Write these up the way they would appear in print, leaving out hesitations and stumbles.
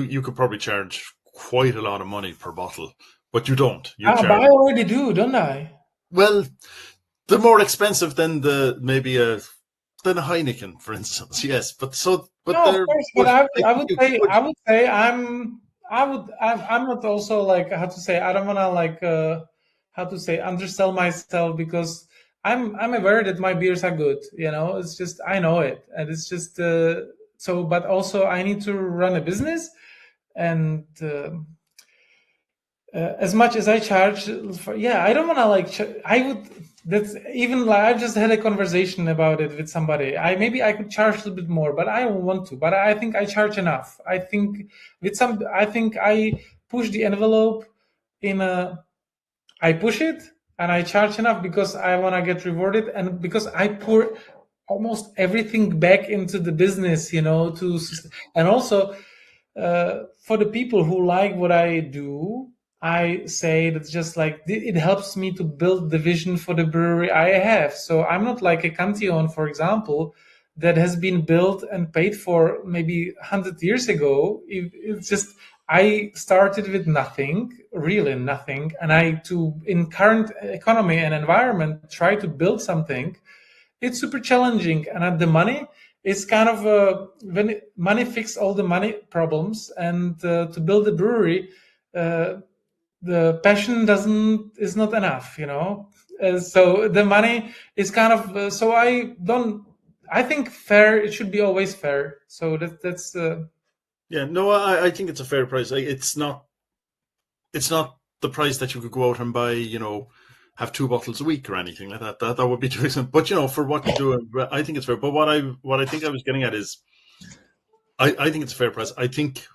You could probably charge quite a lot of money per bottle, but you don't. You Ah, but charge I already do, don't I? well. They're more expensive than the maybe a than a Heineken, for instance. Yes, but No, of they're course, but but I would you say could. I'm not also like how to say I don't wanna like how to say undersell myself because I'm aware that my beers are good. It's just I know it, and it's just so. But also I need to run a business, and as much as I charge for, yeah, I don't want to like, I would, that's even like, I just had a conversation about it with somebody. Maybe I could charge a little bit more, but I don't want to. But I think I charge enough. I think I push the envelope in a, I push it and I charge enough because I want to get rewarded and because I pour almost everything back into the business, and also for the people who like what I do, I say that's just like it helps me to build the vision for the brewery I have. So I'm not like a Cantillon, for example, that has been built and paid for maybe 100 years ago. It's just I started with nothing, really nothing, and in current economy and environment try to build something. It's super challenging, and at the money is kind of money fix all the money problems, and to build a brewery, uh, the passion doesn't is not enough, so the money is kind of so I don't. I think fair. It should be always fair. So that's Yeah, no, I think it's a fair price. It's not the price that you could go out and buy, have two bottles a week or anything like that. That would be too expensive. But for what you do, I think it's fair. But what I think I was getting at is, I think it's a fair price. I think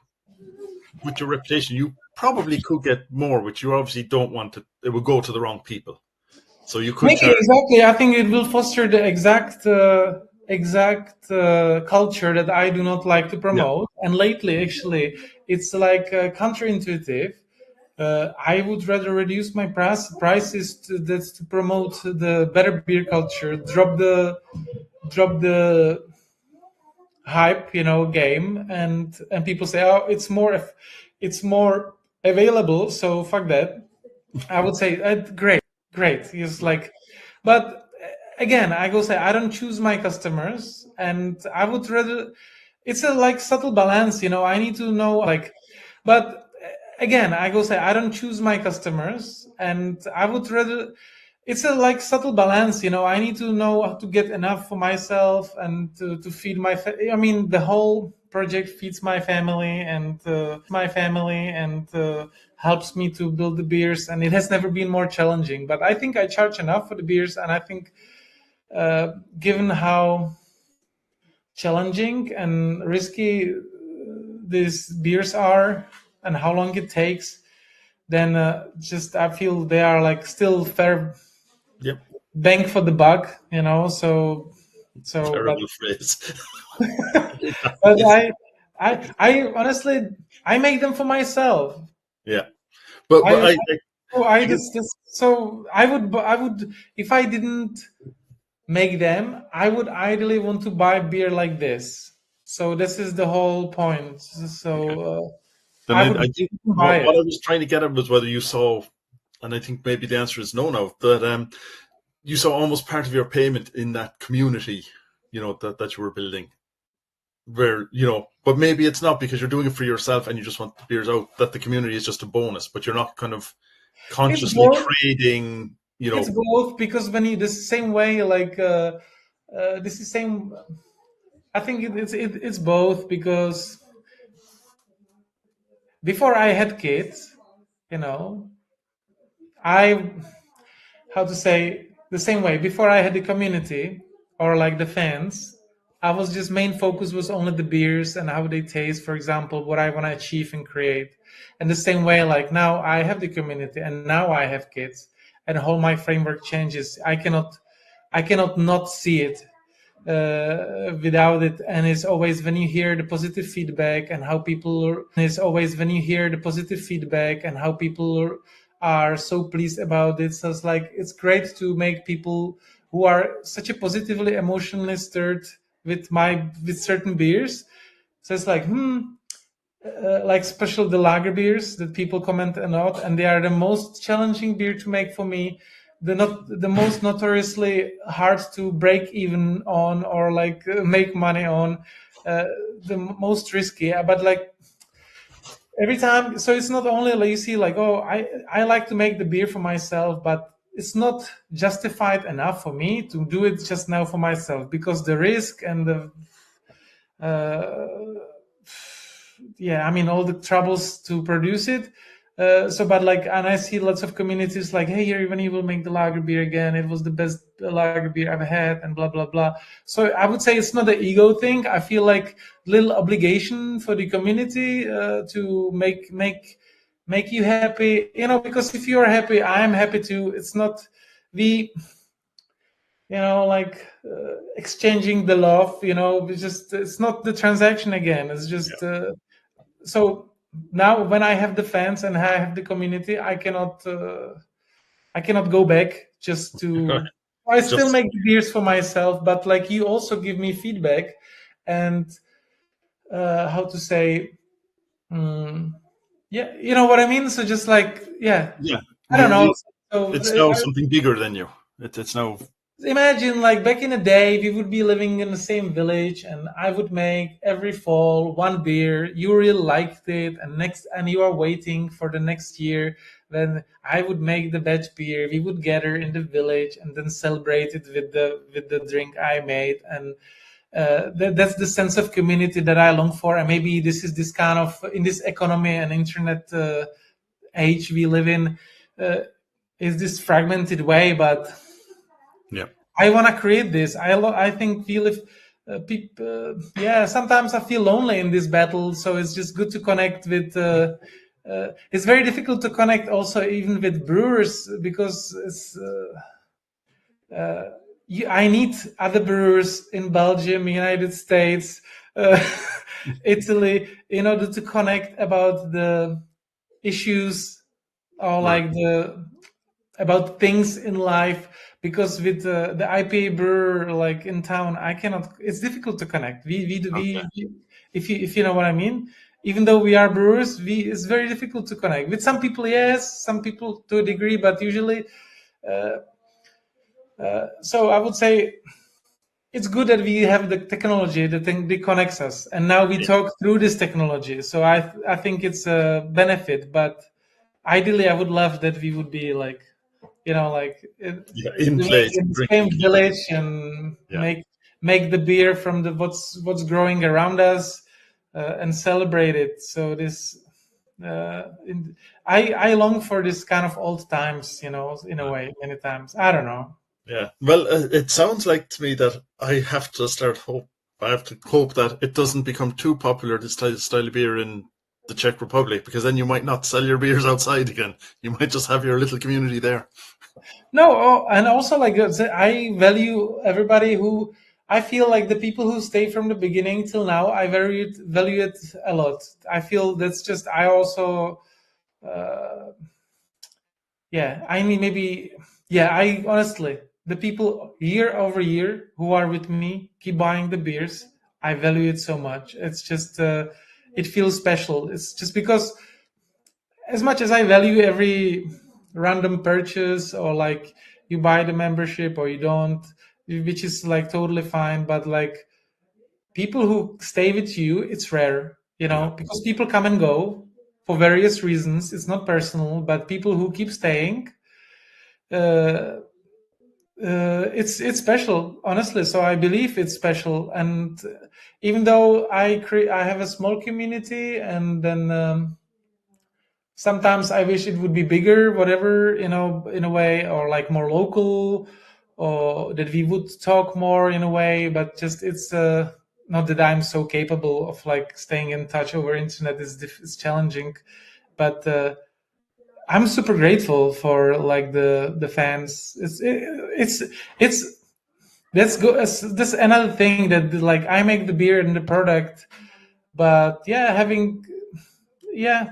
with your reputation, you probably could get more, which you obviously don't want to. It would go to the wrong people. So you could maybe charge. exactly. I think it will foster the exact culture that I do not like to Yeah, promote. And lately, actually, it's like counterintuitive. I would rather reduce my prices to promote the better beer culture, drop the hype, game, and people say, oh, it's more available, so fuck that. I would say great, great. It's like, but again, I go say I don't choose my customers, and I would rather. It's a like subtle balance, I need to know like, but again, I go say I don't choose my customers, and I would rather. It's a like subtle balance, I need to know how to get enough for myself and to feed I mean, the whole project feeds my family and helps me to build the beers, and it has never been more challenging. But I think I charge enough for the beers, and I think given how challenging and risky these beers are and how long it takes, then just I feel they are like still fair yep. bang for the buck, but Terrible phrase. but I honestly I make them for myself. Yeah, but I so I I guess just so I would if I didn't make them, I would ideally want to buy beer like this. So this is the whole point. So then I would I think buy what it. I was trying to get at was whether you saw, and I think maybe the answer is no now, that you saw almost part of your payment in that community, that you were building. Where, but maybe it's not because you're doing it for yourself and you just want the beers out, that the community is just a bonus, but you're not kind of It's consciously both. trading, It's both because when you the same way like this is same. I think it's both because before I had kids, you know, I how to say the same way before I had the community or like the fans. I was just main focus was only the beers and how they taste, for example, what I want to achieve and create. And the same way, like now I have the community and now I have kids, and whole my framework changes. I cannot not see it without it. And it's always when you hear the positive feedback and how people are, and it's always when you hear the positive feedback and how people are so pleased about it. So it's like it's great to make people who are such a positively emotionally stirred with certain beers. So it's like like special the lager beers that people comment a lot, and they are the most challenging beer to make for me. The most notoriously hard to break even on, or like make money on, uh, the most risky. But like every time, so it's not only like you see like, oh, I like to make the beer for myself, but it's not justified enough for me to do it just now for myself, because the risk and the uh, yeah, I mean, all the troubles to produce it. So, but like, and I see lots of communities like, hey, here, when you will make the lager beer again, it was the best lager beer I've had, and blah blah blah. So I would say it's not an ego thing. I feel like little obligation for the community to make you happy. You know, because if you are happy, I am happy too. It's not we, like exchanging the love. We just, it's not the transaction again. It's Yeah. just. So now when I have the fans and I have the community, I cannot go back just to. I still Just make the beers for myself, but like you also give me feedback, and how to say, mm, yeah, you know what I mean. So just like, yeah, yeah, I don't know. you So it's now something bigger than you. It's now imagine like back in the day, we would be living in the same village, and I would make every fall one beer. You really liked it, and you are waiting for the next year when I would make the batch beer. We would gather in the village and then celebrate it with the drink I made, and that's the sense of community that I long for. And maybe this is this kind of, in this economy and internet age we live in, uh, is this fragmented way, but yeah. I want to create this. I think feel if people, yeah. Sometimes I feel lonely in this battle, so it's just good to connect with. It's very difficult to connect also even with brewers, because I need other brewers in Belgium, United States, uh, Italy, in order to connect about the issues, or Right. like the about things in life, because with the IPA brewer like in town, I cannot. It's difficult to connect. Okay. If you know what I mean. Even though we are brewers, it's very difficult to connect with some people. Yes, some people to a degree, but usually. So I would say it's good that we have the technology that connects us, and now we Yeah. talk through this technology. So I think it's a benefit, but ideally, I would love that we would be like, like Yeah. In living place, in the same drinking. village, and Yeah. make the beer from the what's growing around us, and celebrate it. So this, I long for this kind of old times, in a Yeah. way. Many times, I don't know. Yeah. Well, it sounds like to me that I have to start hope. I have to hope that it doesn't become too popular, this style of beer in the Czech Republic, because then you might not sell your beers outside again. You might just have your little community there. No, and also like I value everybody who. I feel like the people who stay from the beginning till now, I value it a lot. I feel that's just, I also, yeah, I mean, maybe, yeah, I honestly, the people year over year who are with me, keep buying the beers. I value it so much. It's just, it feels special. It's just because, as much as I value every random purchase, or like you buy the membership or you don't, which is like totally fine, but like people who stay with you, it's rare, Yeah. because people come and go for various reasons. It's not personal, but people who keep staying, uh, it's special, honestly. So I believe it's special, and even though I have a small community, and then sometimes I wish it would be bigger, whatever, in a way, or like more local, or that we would talk more in a way. But just it's not that I'm so capable of like staying in touch over internet. Is challenging, but. I'm super grateful for like the fans. It's that's good. That's another thing that like I make the beer and the product, but yeah,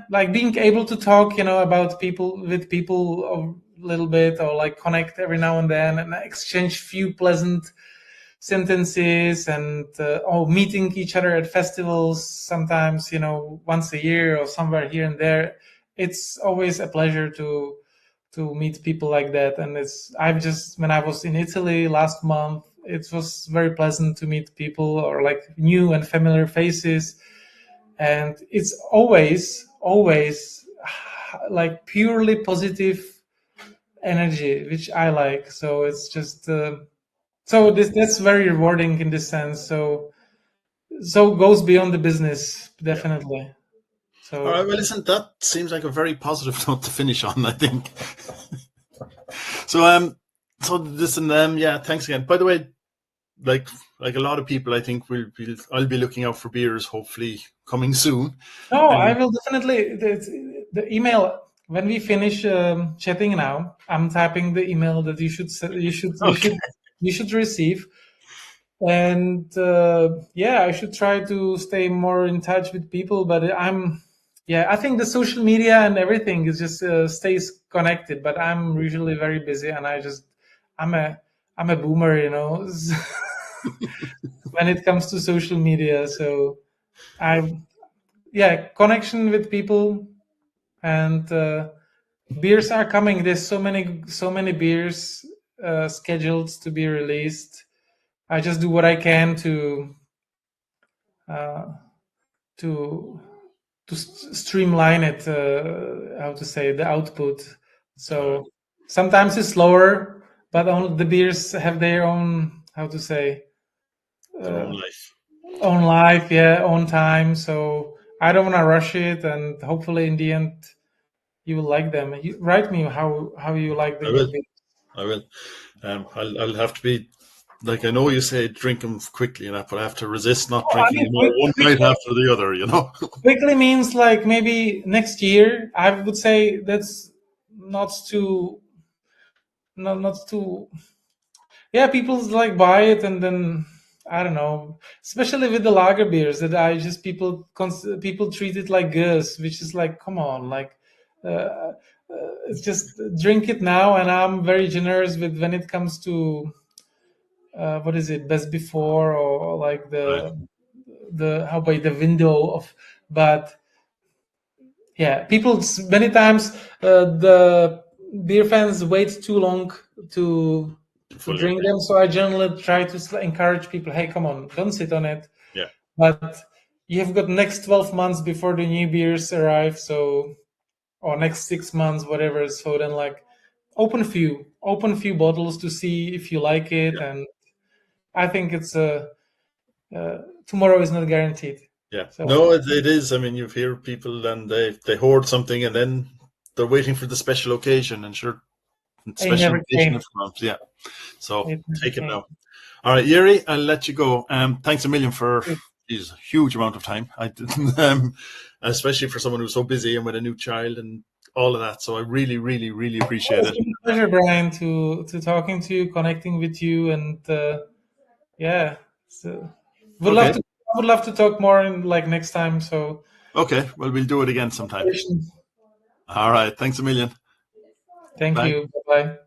like being able to talk, about people with people a little bit, or like connect every now and then, and exchange few pleasant sentences, and meeting each other at festivals sometimes, once a year or somewhere here and there. It's always a pleasure to meet people like that. And I've just, when I was in Italy last month, it was very pleasant to meet people, or like new and familiar faces. And it's always like purely positive energy, which I like. So it's just so that's very rewarding in this sense. So goes beyond the business, Yeah. definitely. All right. So Well, listen, that seems like a very positive note to finish on, I think. So listen, yeah, thanks again. By the way, like like a lot of people, I think I'll be looking out for beers, hopefully coming soon. no, I Um, will definitely the email when we finish chatting now. I'm typing the email that okay. you should receive. And yeah, I should try to stay more in touch with people, but yeah, I think the social media and everything is just stays connected, but I'm usually very busy, and i'm a I'm a boomer, when it comes to social media. So I yeah, connection with people. And beers are coming. There's so many beers scheduled to be released. I just do what I can uh, to streamline it, how to say, the output. All right. So sometimes it's slower, but the beers have their own, how to say, Their own uh, life. own life, yeah, own time. So I don't want to rush it, and hopefully in the end you will like them. Write me how you like the I new will. beer. I will. I'll have to be like, I know you say drink them quickly and that, but I have to resist not Oh, I drinking mean, them all one night after the other. quickly means like maybe next year. I would say that's not too, not too. Yeah, people like buy it, and then I don't know. Especially with the lager beers, that I just people treat it like gus, which is like, come on, like. It's just drink it now, and I'm very generous with when it comes to what is it, best before, or like Right. the how by the window of. But yeah, people many times the beer fans wait too long to to Fully drink agree. them. So I generally try to encourage people, hey, come on, don't sit on it. Yeah. But you have got next 12 months before the new beers arrive, so, or next 6 months, whatever. So then, like, open few bottles to see if you like it. Yeah. And I think it's tomorrow is not guaranteed. Yeah. So No, it is. I mean, you hear people and they hoard something and then they're waiting for the special occasion, and sure, it special never occasion came. has come. Yeah. So It never take it came. now. All right, Yuri, I'll let you go. Thanks a million for geez, a huge amount of time. I didn't, especially for someone who's so busy and with a new child and all of that. So I really, really, really appreciate It's it. been a pleasure, Brian, to talking to you, connecting with you, and yeah, so would love Okay. to. I would love to talk more in like next time. So, Okay. Well, we'll do it again sometime. All right. Thanks a million. thank Bye. you. Bye bye.